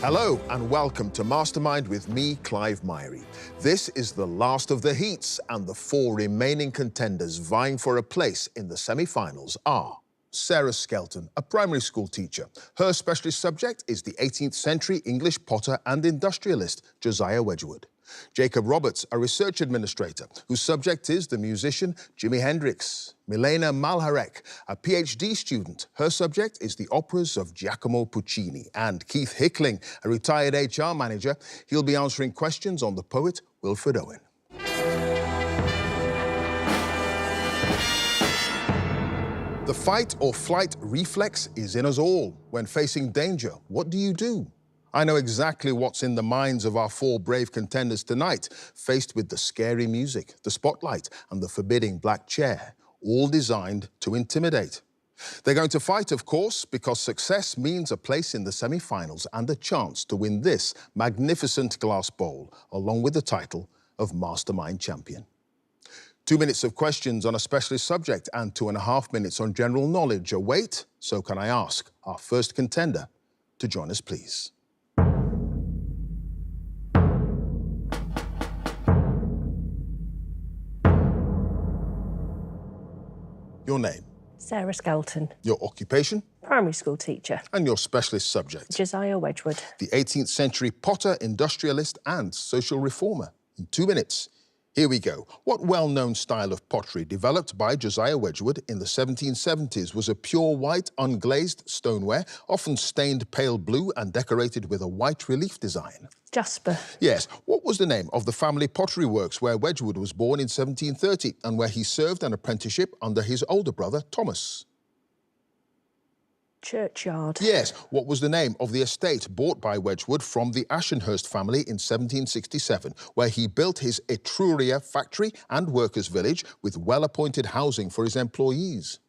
Hello and welcome to Mastermind with me, Clive Myrie. This is the last of the heats, and the four remaining contenders vying for a place in the semi-finals are Sarah Skelton, a primary school teacher. Her specialist subject is the 18th century English potter and industrialist, Josiah Wedgwood. Jacob Roberts, a research administrator, whose subject is the musician Jimi Hendrix. Milena Malharek, a PhD student. Her subject is the operas of Giacomo Puccini. And Keith Hickling, a retired HR manager. He'll be answering questions on the poet Wilfred Owen. The fight or flight reflex is in us all. When facing danger, what do? I know exactly what's in the minds of our four brave contenders tonight, faced with the scary music, the spotlight, and the forbidding black chair, all designed to intimidate. They're going to fight, of course, because success means a place in the semi-finals and a chance to win this magnificent glass bowl, along with the title of Mastermind Champion. 2 minutes of questions on a specialist subject and 2.5 minutes on general knowledge await. So can I ask our first contender to join us, please? Your name? Sarah Skelton. Your occupation? Primary school teacher. And your specialist subject? Josiah Wedgwood. The 18th century potter, industrialist and social reformer. In 2 minutes, here we go. What well-known style of pottery developed by Josiah Wedgwood in the 1770s was a pure white, unglazed stoneware, often stained pale blue and decorated with a white relief design? Jasper. Yes. What was the name of the family pottery works where Wedgwood was born in 1730 and where he served an apprenticeship under his older brother, Thomas? Churchyard. Yes. What was the name of the estate bought by Wedgwood from the Ashenhurst family in 1767, where he built his Etruria factory and workers' village with well-appointed housing for his employees?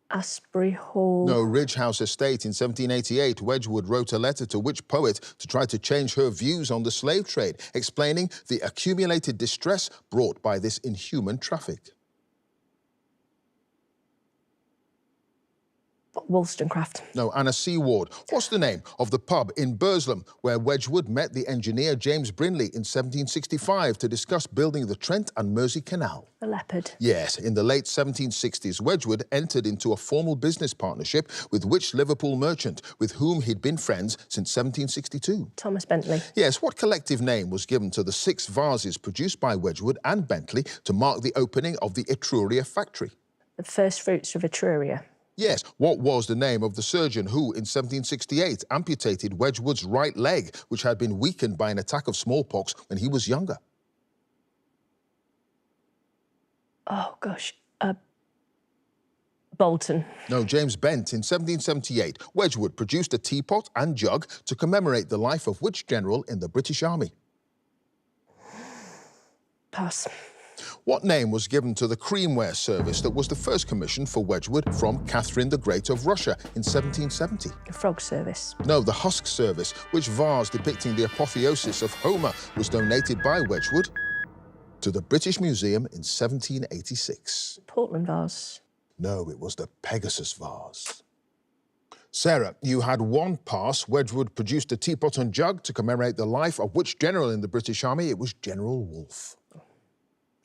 Asbury Hall. No, Ridge House Estate. In 1788, Wedgwood wrote a letter to which poet to try to change her views on the slave trade, explaining the accumulated distress brought by this inhuman traffic? Wollstonecraft. No, Anna Seward. What's the name of the pub in Burslem where Wedgwood met the engineer James Brindley in 1765 to discuss building the Trent and Mersey Canal? The Leopard. Yes, in the late 1760s, Wedgwood entered into a formal business partnership with which Liverpool merchant, with whom he'd been friends since 1762? Thomas Bentley. Yes, what collective name was given to the 6 vases produced by Wedgwood and Bentley to mark the opening of the Etruria factory? The first fruits of Etruria. Yes, what was the name of the surgeon who, in 1768, amputated Wedgwood's right leg, which had been weakened by an attack of smallpox when he was younger? Oh, gosh. Bolton. No, James Bent. In 1778, Wedgwood produced a teapot and jug to commemorate the life of which general in the British Army? Pass. What name was given to the creamware service that was the first commission for Wedgwood from Catherine the Great of Russia in 1770? The Frog Service. No, the Husk Service. Which vase depicting the apotheosis of Homer was donated by Wedgwood to the British Museum in 1786? Portland vase. No, it was the Pegasus vase. Sarah, you had 1 pass. Wedgwood produced a teapot and jug to commemorate the life of which general in the British Army? It was General Wolfe.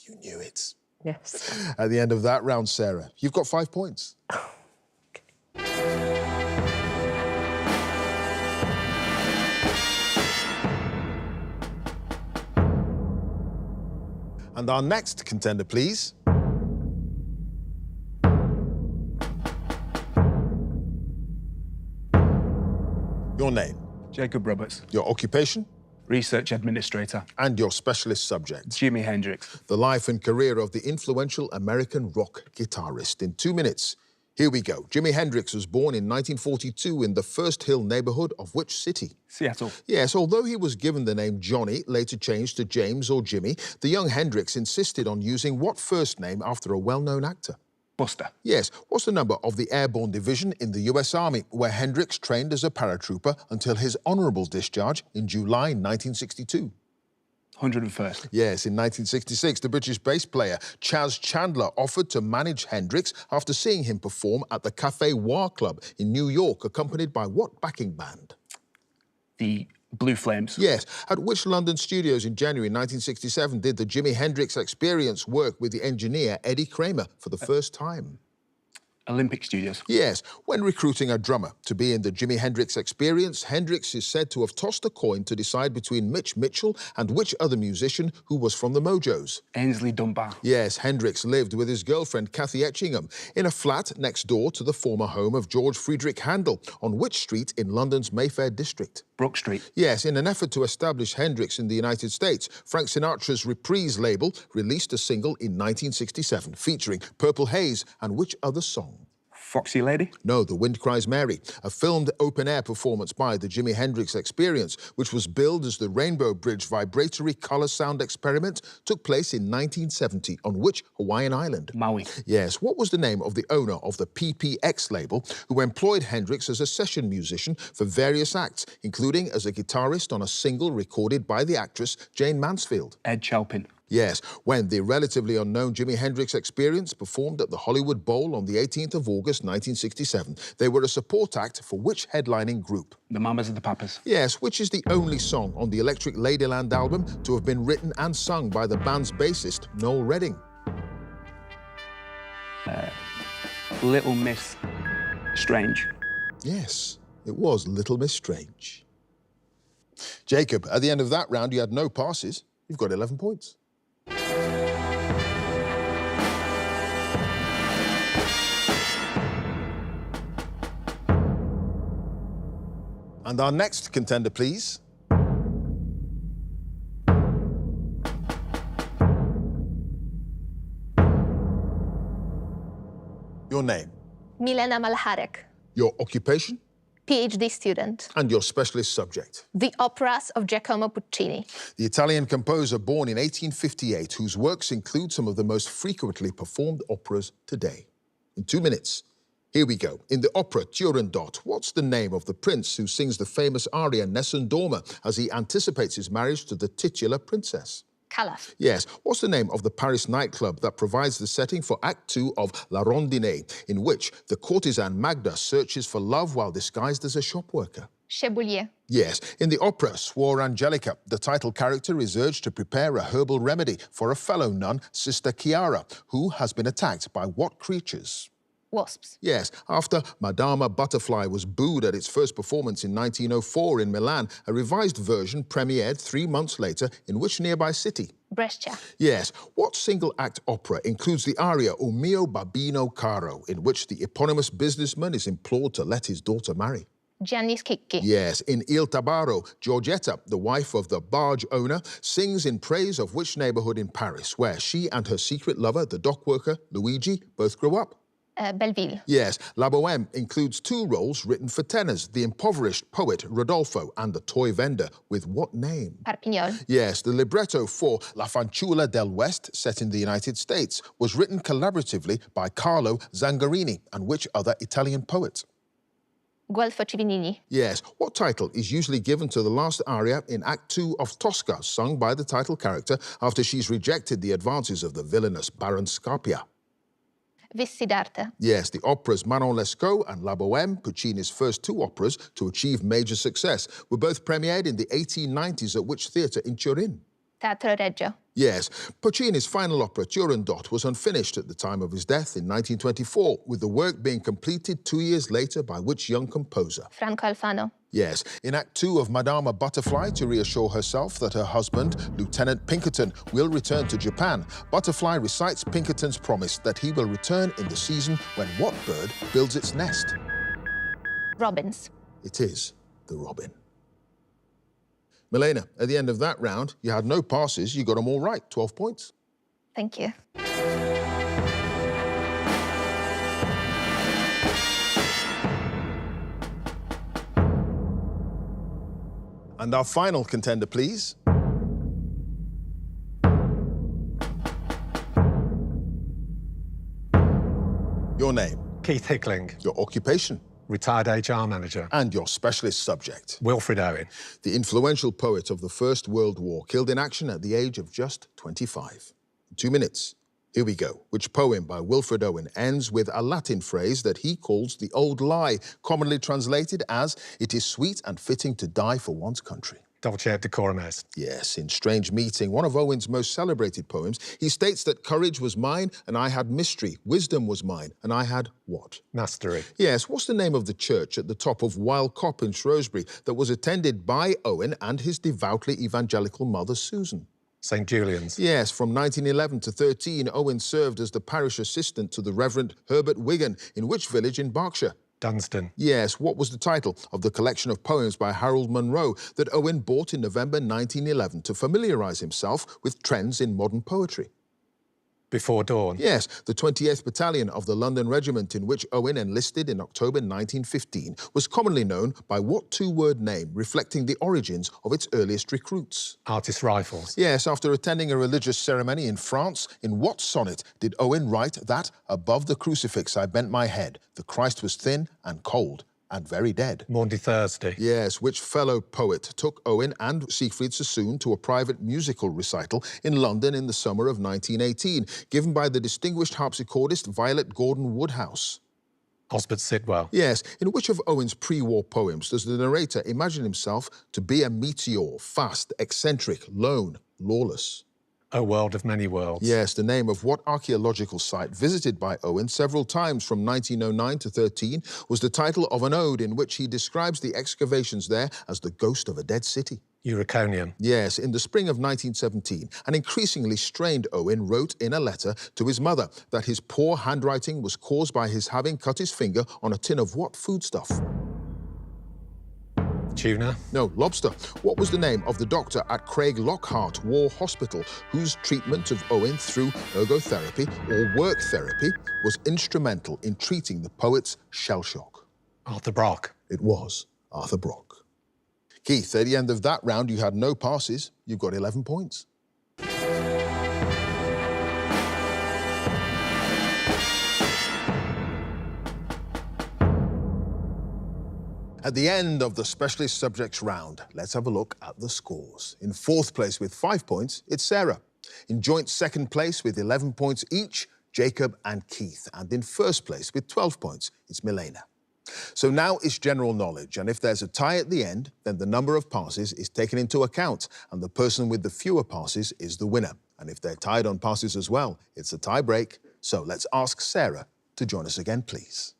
You knew it. Yes. At the end of that round, Sarah, you've got 5 points. Okay. And our next contender, please. Your name? Jacob Roberts. Your occupation? Research administrator. And your specialist subject? Jimi Hendrix. The life and career of the influential American rock guitarist. In 2 minutes, here we go. Jimi Hendrix was born in 1942 in the First Hill neighborhood of which city? Seattle. Yes, although he was given the name Johnny, later changed to James or Jimmy, the young Hendrix insisted on using what first name after a well-known actor? Buster. Yes. What's the number of the Airborne Division in the US Army, where Hendrix trained as a paratrooper until his honourable discharge in July 1962? 101st. Yes, in 1966, the British bass player Chas Chandler offered to manage Hendrix after seeing him perform at the Café War Club in New York, accompanied by what backing band? The Blue Flames. Yes. At which London studios in January 1967 did the Jimi Hendrix Experience work with the engineer Eddie Kramer for the first time? Olympic Studios. Yes. When recruiting a drummer to be in the Jimi Hendrix Experience, Hendrix is said to have tossed a coin to decide between Mitch Mitchell and which other musician who was from the Mojos. Ainsley Dunbar. Yes, Hendrix lived with his girlfriend Kathy Etchingham in a flat next door to the former home of George Friedrich Handel on which street in London's Mayfair district? Brook Street. Yes, in an effort to establish Hendrix in the United States, Frank Sinatra's Reprise label released a single in 1967 featuring Purple Haze and which other song? Foxy Lady. No, The Wind Cries Mary, a filmed open-air performance by the Jimi Hendrix Experience, which was billed as the Rainbow Bridge vibratory colour sound experiment, took place in 1970 on which Hawaiian island? Maui. Yes, what was the name of the owner of the PPX label who employed Hendrix as a session musician for various acts, including as a guitarist on a single recorded by the actress Jane Mansfield? Ed Chalpin. Yes, when the relatively unknown Jimi Hendrix Experience performed at the Hollywood Bowl on the 18th of August 1967, they were a support act for which headlining group? The Mamas and the Papas. Yes, which is the only song on the Electric Ladyland album to have been written and sung by the band's bassist, Noel Redding? Little Miss Strange. Yes, it was Little Miss Strange. Jacob, at the end of that round, you had no passes. You've got 11 points. And our next contender, please. Your name, Milena Malharek, your occupation, PhD student. and your specialist subject. The operas of Giacomo Puccini. The Italian composer born in 1858, whose works include some of the most frequently performed operas today. In 2 minutes, here we go. In the opera Turandot, what's the name of the prince who sings the famous aria Nessun Dorma as he anticipates his marriage to the titular princess? Calaf. Yes. What's the name of the Paris nightclub that provides the setting for Act 2 of La Rondine, in which the courtesan Magda searches for love while disguised as a shop worker? Cheboulier. Yes. In the opera Suor Angelica, the title character is urged to prepare a herbal remedy for a fellow nun, Sister Chiara, who has been attacked by what creatures? Wasps. Yes, after Madama Butterfly was booed at its first performance in 1904 in Milan, a revised version premiered 3 months later in which nearby city? Brescia. Yes, what single-act opera includes the aria O mio babbino caro, in which the eponymous businessman is implored to let his daughter marry? Gianni Schicchi. Yes, in Il Tabaro, Giorgetta, the wife of the barge owner, sings in praise of which neighborhood in Paris, where she and her secret lover, the dock worker, Luigi, both grew up? Belleville. Yes, La Bohème includes 2 roles written for tenors, the impoverished poet Rodolfo and the toy vendor, with what name? Parpignol. Yes, the libretto for La Fanciulla del West, set in the United States, was written collaboratively by Carlo Zangarini and which other Italian poet? Guelfo Civinini. Yes, what title is usually given to the last aria in Act 2 of Tosca, sung by the title character after she's rejected the advances of the villainous Baron Scarpia? Vissidarte. Yes, the operas Manon Lescaut and La Bohème, Puccini's first 2 operas to achieve major success, were both premiered in the 1890s at which theatre in Turin? Teatro Reggio. Yes, Puccini's final opera, Turandot, was unfinished at the time of his death in 1924, with the work being completed 2 years later by which young composer? Franco Alfano. Yes, in Act 2 of Madama Butterfly, to reassure herself that her husband, Lieutenant Pinkerton, will return to Japan, Butterfly recites Pinkerton's promise that he will return in the season when what bird builds its nest? Robins. It is the robin. Milena, at the end of that round, you had no passes, you got them all right, 12 points. Thank you. And our final contender, please. Your name, Keith Hickling. your occupation, retired HR manager. And your specialist subject. Wilfred Owen. The influential poet of the First World War, killed in action at the age of just 25. 2 minutes. Here we go. Which poem by Wilfred Owen ends with a Latin phrase that he calls the old lie, commonly translated as, "It is sweet and fitting to die for one's country"? Dulce et decorum est. Yes, in Strange Meeting, one of Owen's most celebrated poems, he states that courage was mine and I had mystery, wisdom was mine and I had what? Mastery. Yes, what's the name of the church at the top of Wild Cop in Shrewsbury that was attended by Owen and his devoutly evangelical mother, Susan? St. Julian's. Yes, from 1911 to 13, Owen served as the parish assistant to the Reverend Herbert Wigan, in which village in Berkshire? Dunstan. Yes, what was the title of the collection of poems by Harold Munro that Owen bought in November 1911 to familiarise himself with trends in modern poetry? Before Dawn. Yes, the 28th Battalion of the London Regiment, in which Owen enlisted in October 1915, was commonly known by what two-word name, reflecting the origins of its earliest recruits? Artist Rifles. Yes, after attending a religious ceremony in France, in what sonnet did Owen write that, "Above the crucifix I bent my head, the Christ was thin and cold and very dead"? Maundy Thursday. Yes, which fellow poet took Owen and Siegfried Sassoon to a private musical recital in London in the summer of 1918, given by the distinguished harpsichordist Violet Gordon Woodhouse? Osbert Sidwell. Yes, in which of Owen's pre-war poems does the narrator imagine himself to be a meteor, fast, eccentric, lone, lawless? A World of Many Worlds. Yes, the name of what archaeological site visited by Owen several times from 1909 to 13 was the title of an ode in which he describes the excavations there as the ghost of a dead city. Uriconium. Yes, in the spring of 1917, an increasingly strained Owen wrote in a letter to his mother that his poor handwriting was caused by his having cut his finger on a tin of what foodstuff? Tuna. No, lobster. What was the name of the doctor at Craig Lockhart War Hospital whose treatment of Owen through ergotherapy or work therapy was instrumental in treating the poet's shell shock? Arthur Brock. It was Arthur Brock. Keith, at the end of that round, you had no passes. You've got 11 points. At the end of the specialist subjects round, let's have a look at the scores. In fourth place with 5 points, it's Sarah. In joint second place with 11 points each, Jacob and Keith. And in first place with 12 points, it's Milena. So now it's general knowledge, and if there's a tie at the end, then the number of passes is taken into account, and the person with the fewer passes is the winner. And if they're tied on passes as well, it's a tie break. So let's ask Sarah to join us again, please.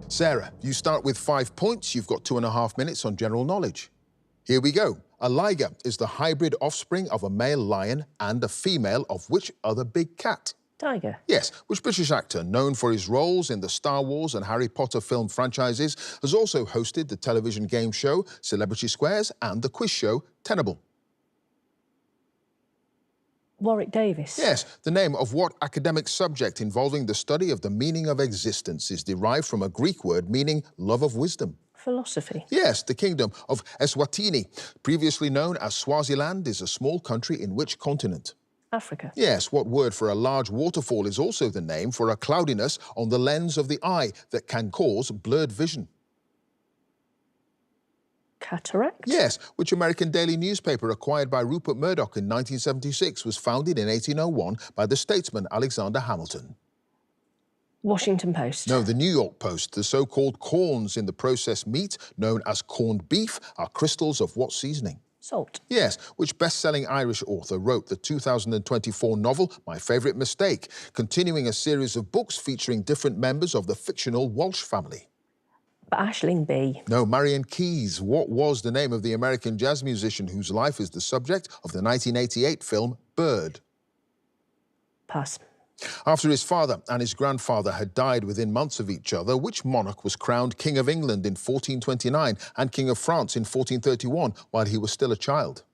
Sarah, you start with 5 points. You've got 2.5 minutes on general knowledge. Here we go. A liger is the hybrid offspring of a male lion and a female of which other big cat? Tiger. Yes, which British actor, known for his roles in the Star Wars and Harry Potter film franchises, has also hosted the television game show Celebrity Squares and the quiz show Tenable? Warwick Davis. Yes, the name of what academic subject involving the study of the meaning of existence is derived from a Greek word meaning love of wisdom? Philosophy. Yes, the kingdom of Eswatini, previously known as Swaziland, is a small country in which continent? Africa. Yes, what word for a large waterfall is also the name for a cloudiness on the lens of the eye that can cause blurred vision? Cataract. Yes, which American daily newspaper acquired by Rupert Murdoch in 1976 was founded in 1801 by the statesman Alexander Hamilton? Washington Post. No, the New York Post. The so-called corns in the processed meat, known as corned beef, are crystals of what seasoning? Salt. Yes, which best-selling Irish author wrote the 2024 novel My Favourite Mistake, continuing a series of books featuring different members of the fictional Walsh family? But Aisling B. No, Marian Keyes. What was the name of the American jazz musician whose life is the subject of the 1988 film Bird? Pass. After his father and his grandfather had died within months of each other, which monarch was crowned King of England in 1429 and King of France in 1431 while he was still a child?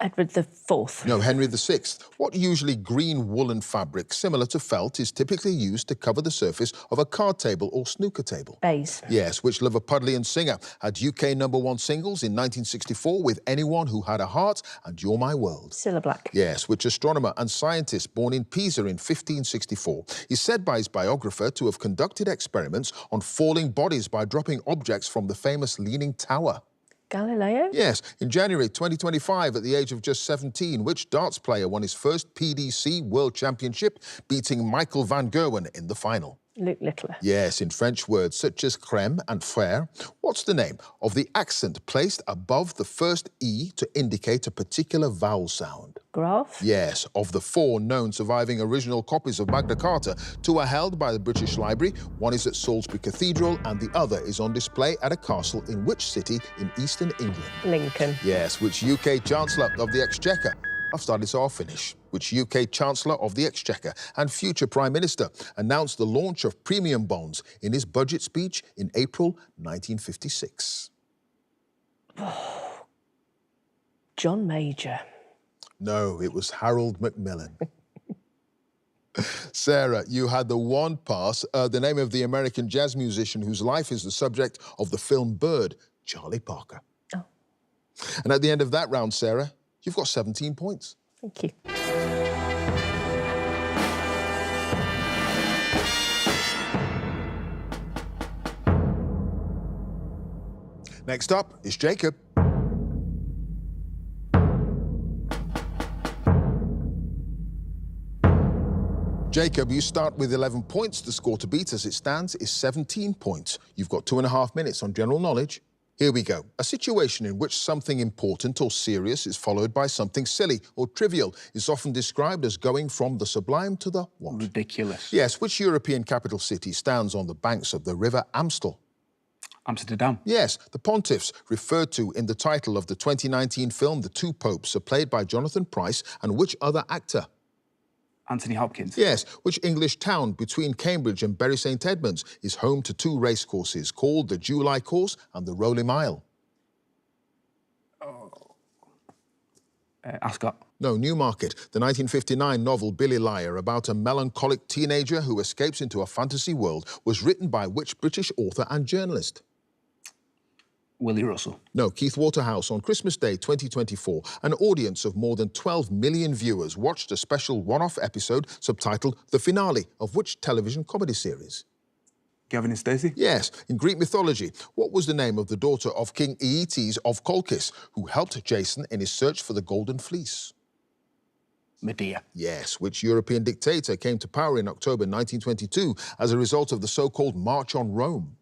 Edward IV. No, Henry VI. What usually green woolen fabric similar to felt is typically used to cover the surface of a card table or snooker table? Baize. Yes, which Liverpudlian singer had UK #1 singles in 1964 with Anyone Who Had a Heart and You're My World? Cilla Black. Yes, which astronomer and scientist born in Pisa in 1564 is said by his biographer to have conducted experiments on falling bodies by dropping objects from the famous Leaning Tower? Galileo. Yes, in January 2025, at the age of just 17, which darts player won his first PDC World Championship, beating Michael van Gerwen in the final? Luke Littler. Yes, in French words such as crème and frère, what's the name of the accent placed above the first E to indicate a particular vowel sound? Graph. Yes, of the 4 known surviving original copies of Magna Carta, 2 are held by the British Library, 1 is at Salisbury Cathedral, and the other is on display at a castle in which city in eastern England? Lincoln. Yes, which UK Chancellor of the Exchequer? I've started, so I'll finish. Which UK Chancellor of the Exchequer and future Prime Minister announced the launch of premium bonds in his budget speech in April 1956? John Major. No, it was Harold Macmillan. Sarah, you had the one pass. The name of the American jazz musician whose life is the subject of the film Bird, Charlie Parker. Oh. And at the end of that round, Sarah, you've got 17 points. Thank you. Next up is Jacob. Jacob, you start with 11 points. The score to beat as it stands is 17 points. You've got 2.5 minutes on general knowledge. Here we go. A situation in which something important or serious is followed by something silly or trivial is often described as going from the sublime to the what? Ridiculous. Yes, which European capital city stands on the banks of the River Amstel? Amsterdam. Yes, the pontiffs referred to in the title of the 2019 film The Two Popes are played by Jonathan Pryce and which other actor? Anthony Hopkins. Yes, which English town between Cambridge and Bury St Edmunds is home to 2 racecourses called the July Course and the Rowley Mile? Ascot. No, Newmarket. The 1959 novel Billy Liar, about a melancholic teenager who escapes into a fantasy world, was written by which British author and journalist? Willie Russell. No, Keith Waterhouse. On Christmas Day 2024, an audience of more than 12 million viewers watched a special one-off episode subtitled The Finale of which television comedy series? Gavin and Stacey. Yes, in Greek mythology, what was the name of the daughter of King Aeetes of Colchis, who helped Jason in his search for the Golden Fleece? Medea. Yes, which European dictator came to power in October 1922 as a result of the so-called March on Rome?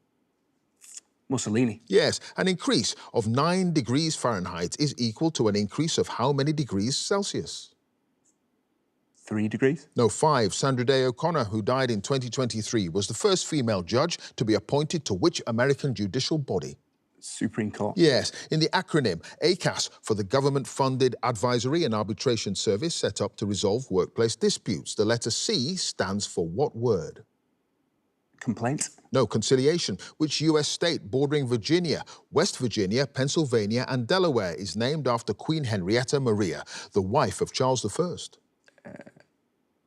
Mussolini. Yes, an increase of 9 degrees Fahrenheit is equal to an increase of how many degrees Celsius? 3 degrees. No, 5. Sandra Day O'Connor, who died in 2023, was the first female judge to be appointed to which American judicial body? Supreme Court. Yes, in the acronym ACAS for the Government-Funded Advisory and Arbitration Service set up to resolve workplace disputes. The letter C stands for what word? Complaint. No, conciliation. Which U.S. state bordering Virginia, West Virginia, Pennsylvania and Delaware is named after Queen Henrietta Maria, the wife of Charles I?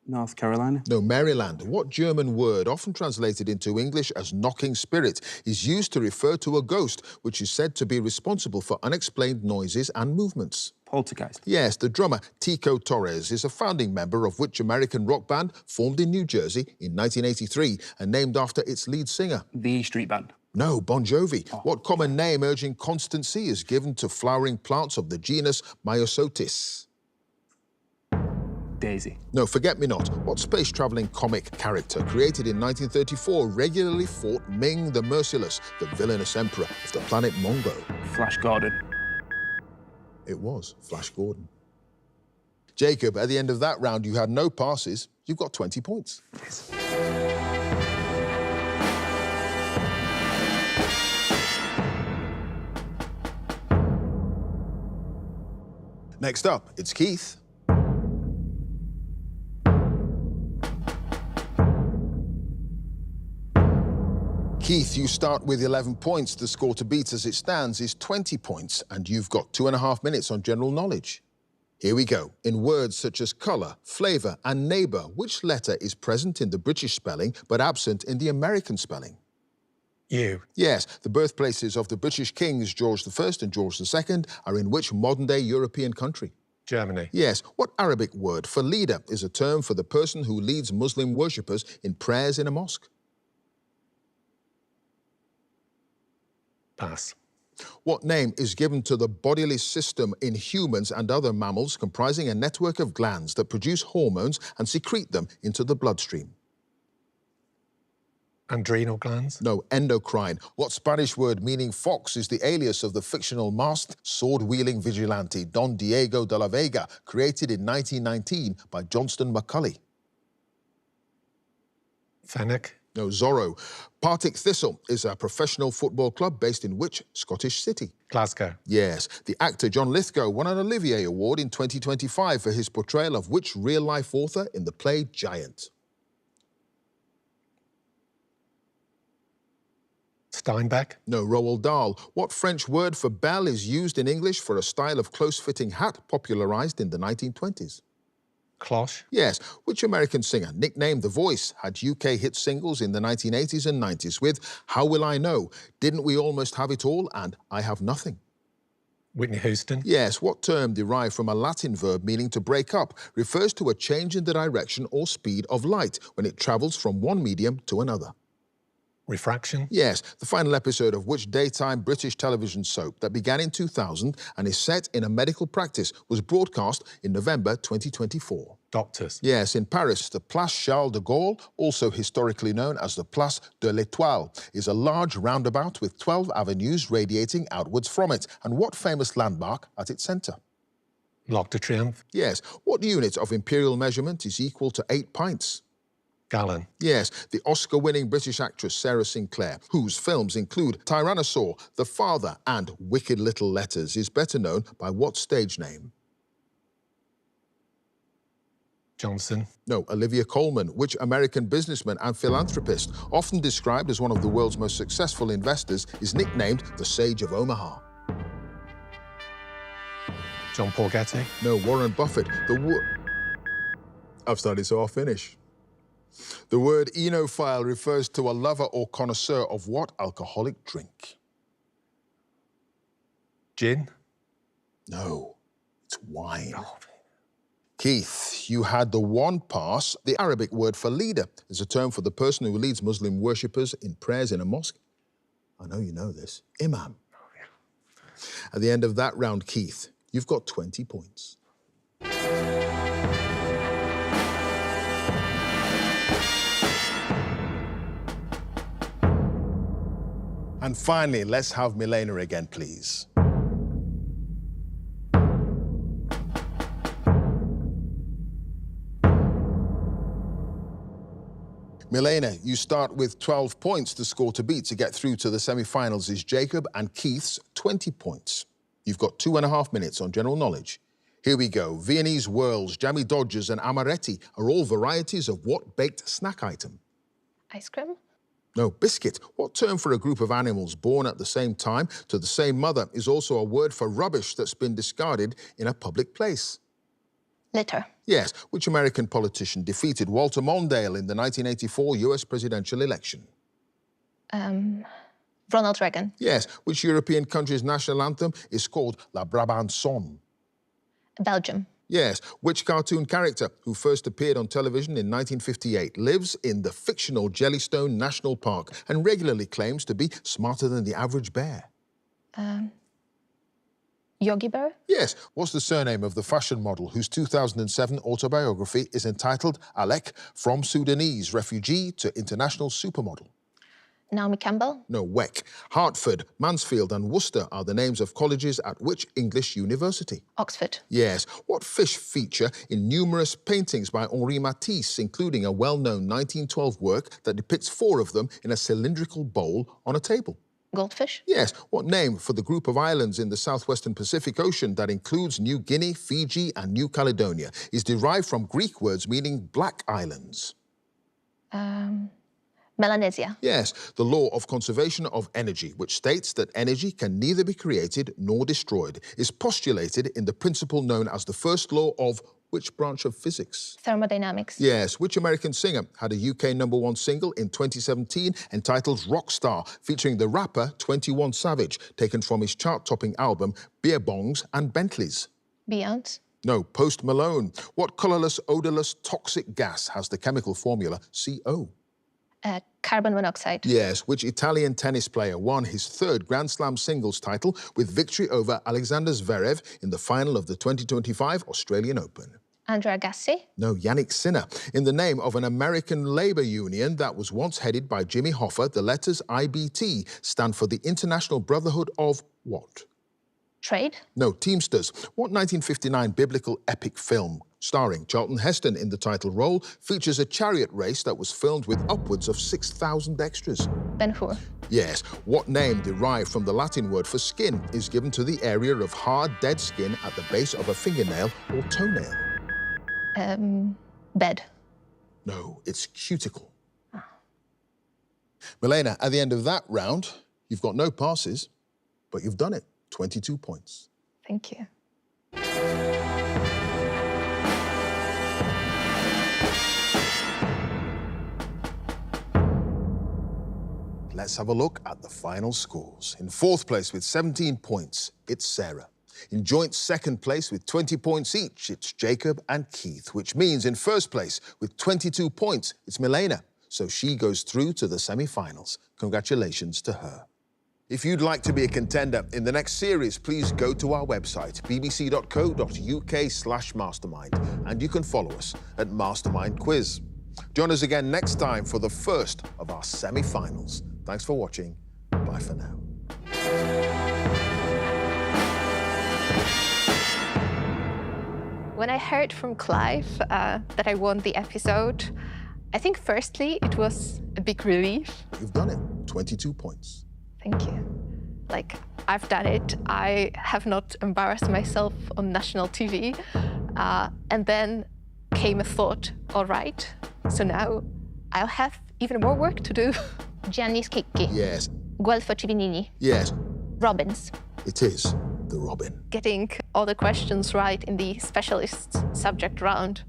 North Carolina. No, Maryland. What German word, often translated into English as knocking spirit, is used to refer to a ghost, which is said to be responsible for unexplained noises and movements? Poltergeist. Yes, the drummer Tico Torres is a founding member of which American rock band formed in New Jersey in 1983 and named after its lead singer? The E Street Band. No, Bon Jovi. What common name urging constancy is given to flowering plants of the genus Myosotis? Daisy. No, Forget-Me-Not. What space-travelling comic character created in 1934 regularly fought Ming the Merciless, the villainous emperor of the planet Mongo? Flash Gordon. It was Flash Gordon. Jacob, at the end of that round, you had no passes. You've got 20 points. Yes. Next up, it's Keith. Keith, you start with 11 points. The score to beat as it stands is 20 points, and you've got 2.5 minutes on general knowledge. Here we go. In words such as colour, flavour and neighbour, which letter is present in the British spelling but absent in the American spelling? U. Yes, the birthplaces of the British kings George I and George II are in which modern-day European country? Germany. Yes, what Arabic word for leader is a term for the person who leads Muslim worshippers in prayers in a mosque? Pass. What name is given to the bodily system in humans and other mammals comprising a network of glands that produce hormones and secrete them into the bloodstream? Adrenal glands. No, endocrine. What Spanish word meaning fox is the alias of the fictional masked, sword-wielding vigilante Don Diego de la Vega, created in 1919 by Johnston McCulley? Fennec. No, Zorro. Partick Thistle is a professional football club based in which Scottish city? Glasgow. Yes. The actor John Lithgow won an Olivier Award in 2025 for his portrayal of which real-life author in the play Giant? Steinbeck. No, Roald Dahl. What French word for belle is used in English for a style of close-fitting hat popularised in the 1920s? Cloche. Yes. Which American singer, nicknamed The Voice, had UK hit singles in the 1980s and 90s with How Will I Know, Didn't We Almost Have It All, and I Have Nothing? Whitney Houston. Yes. What term derived from a Latin verb meaning to break up refers to a change in the direction or speed of light when it travels from one medium to another? Refraction. Yes, the final episode of which daytime British television soap that began in 2000 and is set in a medical practice was broadcast in November 2024. Doctors. Yes, in Paris, the Place Charles de Gaulle, also historically known as the Place de l'Étoile, is a large roundabout with 12 avenues radiating outwards from it. And what famous landmark at its centre? L'Arc de Triomphe. Yes, what unit of imperial measurement is equal to 8 pints? Gallon. Yes, the Oscar-winning British actress Sarah Sinclair, whose films include Tyrannosaur, The Father and Wicked Little Letters, is better known by what stage name? Johnson. No, Olivia Colman. Which American businessman and philanthropist, often described as one of the world's most successful investors, is nicknamed the Sage of Omaha? John Paul Getty. No, Warren Buffett. I've started, so I'll finish. The word enophile refers to a lover or connoisseur of what alcoholic drink? Gin. No, it's wine. Keith, you had the one pass. The Arabic word for leader is a term for the person who leads Muslim worshippers in prayers in a mosque. I know you know this. Imam. At the end of that round, Keith, you've got 20 points. And finally, let's have Milena again, please. Milena, you start with 12 points. The score to beat to get through to the semi-finals is Jacob and Keith's 20 points. You've got 2.5 minutes on general knowledge. Here we go. Viennese whirls, jammy dodgers and amaretti are all varieties of what baked snack item? Ice cream? No, biscuit. What term for a group of animals born at the same time to the same mother is also a word for rubbish that's been discarded in a public place? Litter. Yes. Which American politician defeated Walter Mondale in the 1984 US presidential election? Ronald Reagan. Yes. Which European country's national anthem is called La Brabançonne? Belgium. Yes. Which cartoon character, who first appeared on television in 1958, lives in the fictional Jellystone National Park and regularly claims to be smarter than the average bear? Yogi Bear? Yes. What's the surname of the fashion model whose 2007 autobiography is entitled Alec, From Sudanese Refugee to International Supermodel? Naomi Campbell? No, Weck. Hertford, Mansfield and Worcester are the names of colleges at which English university? Oxford. Yes. What fish feature in numerous paintings by Henri Matisse, including a well-known 1912 work that depicts 4 of them in a cylindrical bowl on a table? Goldfish? Yes. What name for the group of islands in the southwestern Pacific Ocean that includes New Guinea, Fiji and New Caledonia is derived from Greek words meaning black islands? Melanesia. Yes, the law of conservation of energy, which states that energy can neither be created nor destroyed, is postulated in the principle known as the first law of which branch of physics? Thermodynamics. Yes, which American singer had a UK #1 single in 2017 entitled Rockstar, featuring the rapper 21 Savage, taken from his chart-topping album Beer Bongs and Bentleys? Beyonce. No, Post Malone. What colourless, odourless, toxic gas has the chemical formula CO? Carbon monoxide. Yes, which Italian tennis player won his third Grand Slam singles title with victory over Alexander Zverev in the final of the 2025 Australian Open? Andrea Gassi. No, Yannick Sinner. In the name of an American labour union that was once headed by Jimmy Hoffa, the letters IBT stand for the International Brotherhood of what? Trade. No, Teamsters. What 1959 biblical epic film, starring Charlton Heston in the title role, features a chariot race that was filmed with upwards of 6,000 extras? Ben-Hur. Yes. What name derived from the Latin word for skin is given to the area of hard, dead skin at the base of a fingernail or toenail? Bed. No, it's cuticle. Milena, at the end of that round, you've got no passes, but you've done it. 22 points. Thank you. Let's have a look at the final scores. In fourth place with 17 points, it's Sarah. In joint second place with 20 points each, it's Jacob and Keith, which means in first place with 22 points, it's Milena. So she goes through to the semi-finals. Congratulations to her. If you'd like to be a contender in the next series, please go to our website, bbc.co.uk/mastermind, and you can follow us at Mastermind Quiz. Join us again next time for the first of our semi-finals. Thanks for watching. Bye for now. When I heard from Clive that I won the episode, I think firstly it was a big relief. You've done it. 22 points. Thank you. Like, I've done it. I have not embarrassed myself on national TV. And then came a thought, all right, so now I'll have even more work to do. Gianni Schicchi. Yes. Guelfo Civinini. Yes. Robbins. It is the Robin. Getting all the questions right in the specialist subject round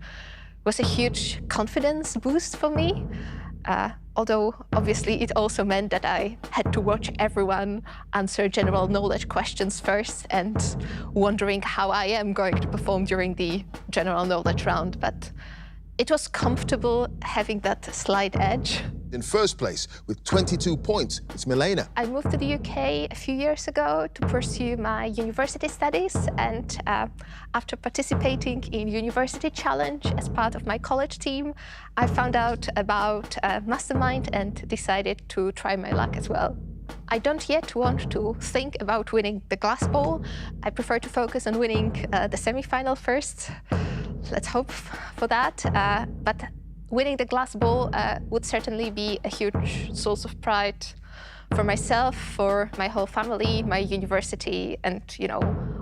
was a huge confidence boost for me. Although, obviously, it also meant that I had to watch everyone answer general knowledge questions first and wondering how I am going to perform during the general knowledge round. But it was comfortable having that slight edge. In first place, with 22 points, it's Milena. I moved to the UK a few years ago to pursue my university studies, and after participating in University Challenge as part of my college team, I found out about Mastermind and decided to try my luck as well. I don't yet want to think about winning the glass ball. I prefer to focus on winning the semi-final first. Let's hope for that. But winning the glass ball would certainly be a huge source of pride for myself, for my whole family, my university, and, you know,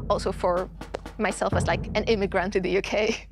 also for myself as like an immigrant in the UK.